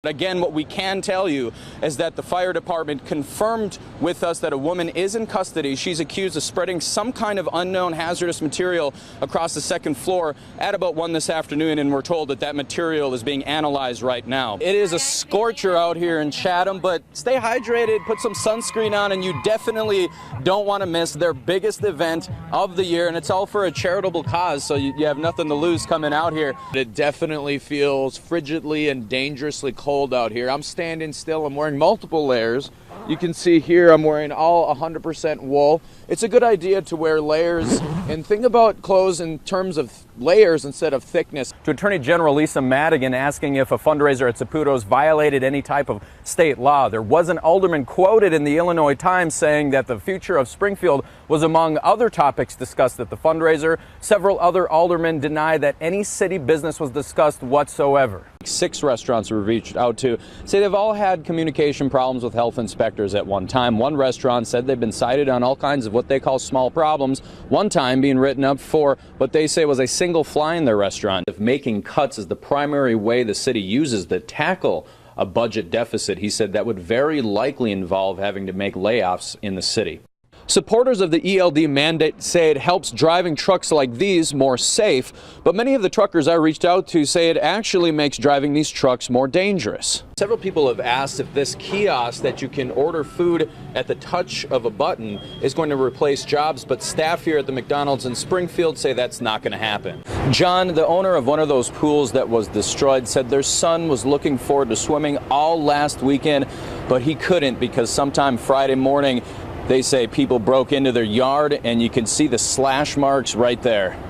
Again, what we can tell you is that the fire department confirmed with us that a woman is in custody. She's accused of spreading some kind of unknown hazardous material across the second floor at about 1 this afternoon, and we're told that that material is being analyzed right now. It is a scorcher out here in Chatham, but stay hydrated, put some sunscreen on, and you definitely don't want to miss their biggest event of the year, and it's all for a charitable cause, so you have nothing to lose coming out here. It definitely feels frigidly and dangerously cold out here. I'm standing still. I'm wearing multiple layers. You can see here I'm wearing all 100% wool. It's a good idea to wear layers and think about clothes in terms of layers instead of thickness. To Attorney General Lisa Madigan asking if a fundraiser at Saputo's violated any type of state law. There was an alderman quoted in the Illinois Times saying that the future of Springfield was among other topics discussed at the fundraiser. Several other aldermen deny that any city business was discussed whatsoever. 6 restaurants were reached out to say they've all had communication problems with health inspectors at one time. One restaurant said they've been cited on all kinds of what they call small problems, one time being written up for what they say was a single fly in their restaurant. If making cuts is the primary way the city uses to tackle a budget deficit, he said that would very likely involve having to make layoffs in the city. Supporters of the ELD mandate say it helps driving trucks like these more safe, but many of the truckers I reached out to say it actually makes driving these trucks more dangerous. Several people have asked if this kiosk that you can order food at the touch of a button is going to replace jobs, but staff here at the McDonald's in Springfield say that's not going to happen. John, the owner of one of those pools that was destroyed, said their son was looking forward to swimming all last weekend, but he couldn't because sometime Friday morning, they say people broke into their yard, and you can see the slash marks right there.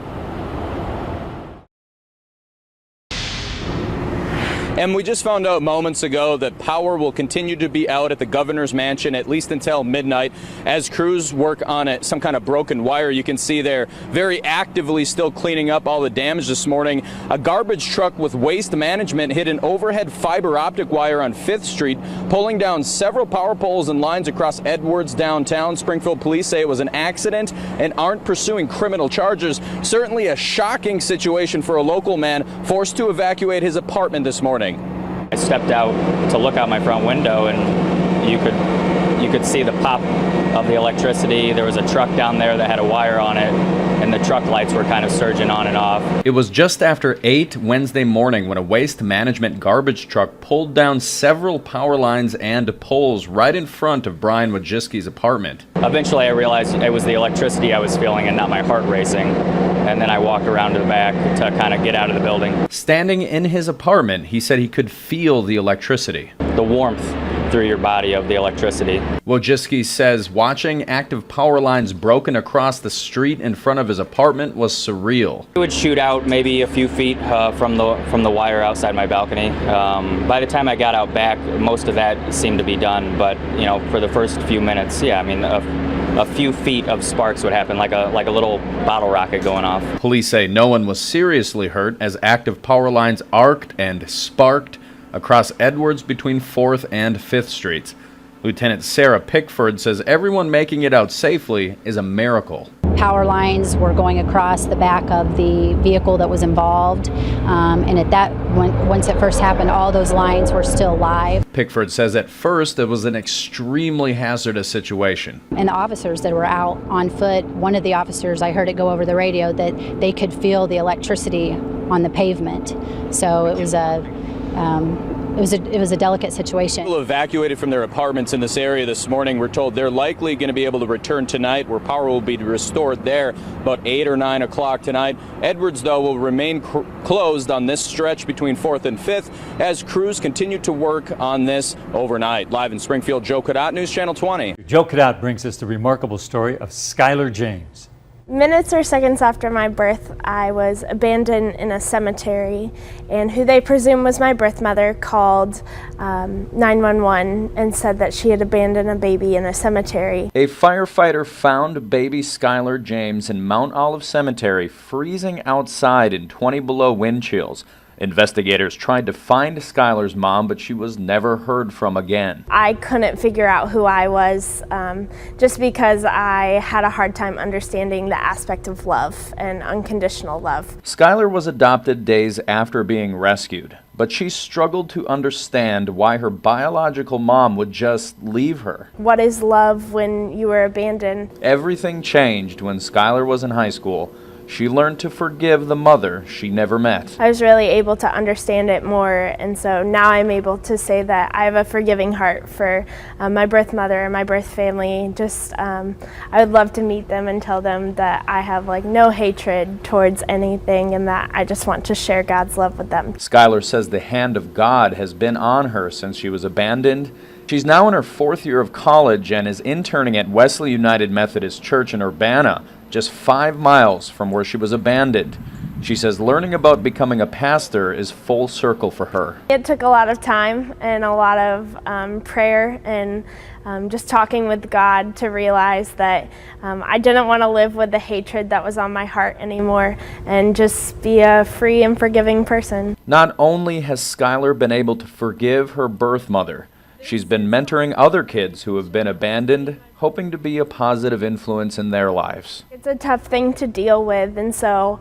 And we just found out moments ago that power will continue to be out at the governor's mansion at least until midnight as crews work on some kind of broken wire. You can see they're very actively still cleaning up all the damage this morning. A garbage truck with waste management hit an overhead fiber optic wire on 5th Street, pulling down several power poles and lines across Edwards downtown. Springfield police say it was an accident and aren't pursuing criminal charges. Certainly a shocking situation for a local man forced to evacuate his apartment this morning. I stepped out to look out my front window, and you could see the pop of the electricity. There was a truck down there that had a wire on it, and the truck lights were kind of surging on and off. It was just after 8 Wednesday morning when a waste management garbage truck pulled down several power lines and poles right in front of Brian Wojcicki's apartment. Eventually I realized it was the electricity I was feeling and not my heart racing. And then I walked around to the back to kind of get out of the building. Standing in his apartment, he said he could feel the electricity. The warmth through your body of the electricity. Wojcicki says watching active power lines broken across the street in front of his apartment was surreal. It would shoot out maybe a few feet from the wire outside my balcony. By the time I got out back, most of that seemed to be done, but you know, for the first few minutes, yeah, I mean, a few feet of sparks would happen, like a little bottle rocket going off. Police say no one was seriously hurt as active power lines arced and sparked across Edwards between 4th and 5th Streets. Lieutenant Sarah Pickford says everyone making it out safely is a miracle. Power lines were going across the back of the vehicle that was involved, and once it first happened, all those lines were still live. Pickford says at first it was an extremely hazardous situation. And the officers that were out on foot, one of the officers, I heard it go over the radio that they could feel the electricity on the pavement. So it was a delicate situation. People evacuated from their apartments in this area this morning. We're told they're likely going to be able to return tonight, where power will be restored there about 8 or 9 o'clock tonight. Edwards, though, will remain closed on this stretch between 4th and 5th as crews continue to work on this overnight. Live in Springfield, Joe Cadot, News Channel 20. Joe Cadot brings us the remarkable story of Skyler James. Minutes or seconds after my birth, I was abandoned in a cemetery, and who they presume was my birth mother called 911 and said that she had abandoned a baby in a cemetery. A firefighter found baby Skyler James in Mount Olive Cemetery freezing outside in 20 below wind chills. Investigators tried to find Skyler's mom, but she was never heard from again. I couldn't figure out who I was just because I had a hard time understanding the aspect of love and unconditional love. Skyler was adopted days after being rescued. but she struggled to understand why her biological mom would just leave her. What is love when you were abandoned? Everything changed when Skyler was in high school. She learned to forgive the mother she never met. I was really able to understand it more, and so now I'm able to say that I have a forgiving heart for my birth mother and my birth family. I would love to meet them and tell them that I have no hatred towards anything and that I just want to share God's love with them. Skyler says the hand of God has been on her since she was abandoned. She's now in her 4th year of college and is interning at Wesley United Methodist Church in Urbana, just 5 miles from where she was abandoned. She says learning about becoming a pastor is full circle for her. It took a lot of time and a lot of prayer and just talking with God to realize that I didn't want to live with the hatred that was on my heart anymore and just be a free and forgiving person. Not only has Skyler been able to forgive her birth mother, she's been mentoring other kids who have been abandoned, hoping to be a positive influence in their lives. It's a tough thing to deal with, and so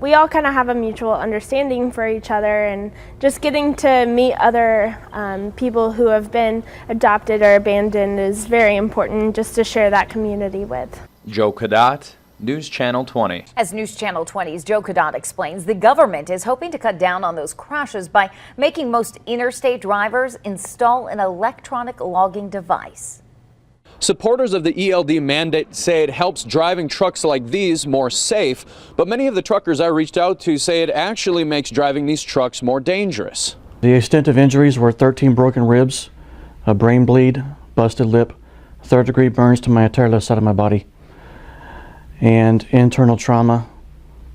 we all kind of have a mutual understanding for each other, and just getting to meet other people who have been adopted or abandoned is very important just to share that community with. Joe Cadat, News Channel 20. As News Channel 20's Joe Cadat explains, the government is hoping to cut down on those crashes by making most interstate drivers install an electronic logging device. Supporters of the ELD mandate say it helps driving trucks like these more safe, but many of the truckers I reached out to say it actually makes driving these trucks more dangerous. The extent of injuries were 13 broken ribs, a brain bleed, busted lip, 3rd-degree burns to my entire left side of my body, and internal trauma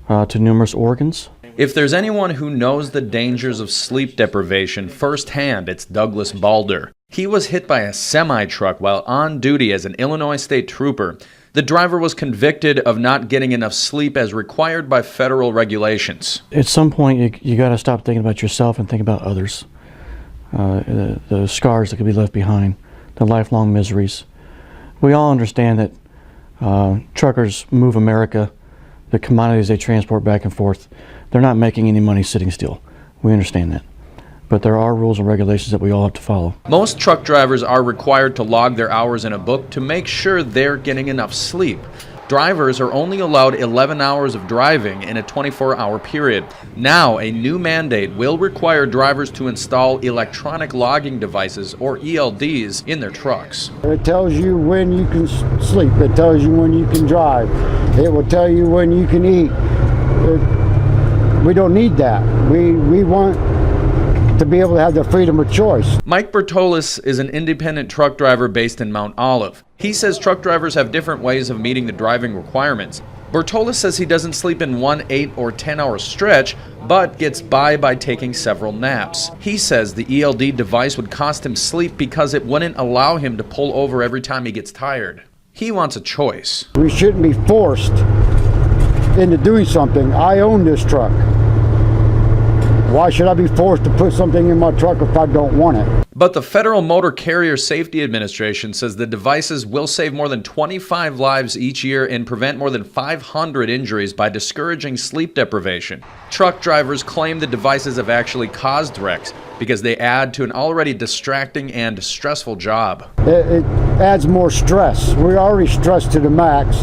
to numerous organs. If there's anyone who knows the dangers of sleep deprivation firsthand, it's Douglas Balder. He was hit by a semi-truck while on duty as an Illinois state trooper. The driver was convicted of not getting enough sleep as required by federal regulations. At some point, you got to stop thinking about yourself and think about others. The scars that could be left behind, the lifelong miseries. We all understand that truckers move America, the commodities they transport back and forth. They're not making any money sitting still. We understand that. But there are rules and regulations that we all have to follow. Most truck drivers are required to log their hours in a book to make sure they're getting enough sleep. Drivers are only allowed 11 hours of driving in a 24-hour period. Now, a new mandate will require drivers to install electronic logging devices, or ELDs, in their trucks. It tells you when you can sleep. It tells you when you can drive. It will tell you when you can eat. We don't need that. We want to be able to have the freedom of choice. Mike Bertolis is an independent truck driver based in Mount Olive. He says truck drivers have different ways of meeting the driving requirements. Bertolis says he doesn't sleep in one 8 or 10-hour stretch, but gets by taking several naps. He says the ELD device would cost him sleep because it wouldn't allow him to pull over every time he gets tired. He wants a choice. We shouldn't be forced into doing something. I own this truck. Why should I be forced to put something in my truck if I don't want it? But the Federal Motor Carrier Safety Administration says the devices will save more than 25 lives each year and prevent more than 500 injuries by discouraging sleep deprivation. Truck drivers claim the devices have actually caused wrecks because they add to an already distracting and stressful job. It adds more stress. We're already stressed to the max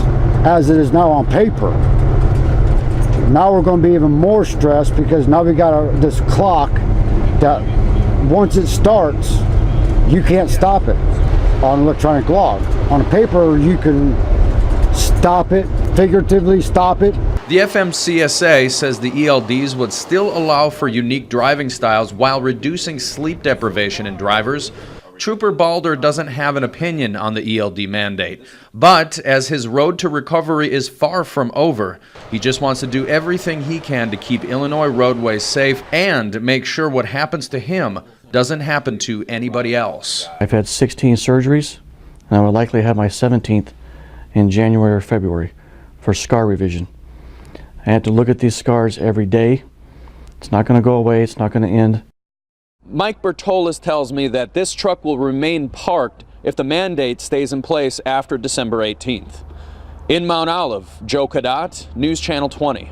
as it is now on paper. Now we're going to be even more stressed because now we got this clock that once it starts, you can't stop it on electronic log. On paper, you can stop it, figuratively stop it. The FMCSA says the ELDs would still allow for unique driving styles while reducing sleep deprivation in drivers. Trooper Balder doesn't have an opinion on the ELD mandate, but as his road to recovery is far from over, he just wants to do everything he can to keep Illinois roadways safe and make sure what happens to him doesn't happen to anybody else. I've had 16 surgeries, and I would likely have my 17th in January or February for scar revision. I have to look at these scars every day. It's not going to go away. It's not going to end. Mike Bertolis tells me that this truck will remain parked if the mandate stays in place after December 18th. In Mount Olive, Joe Cadat, News Channel 20.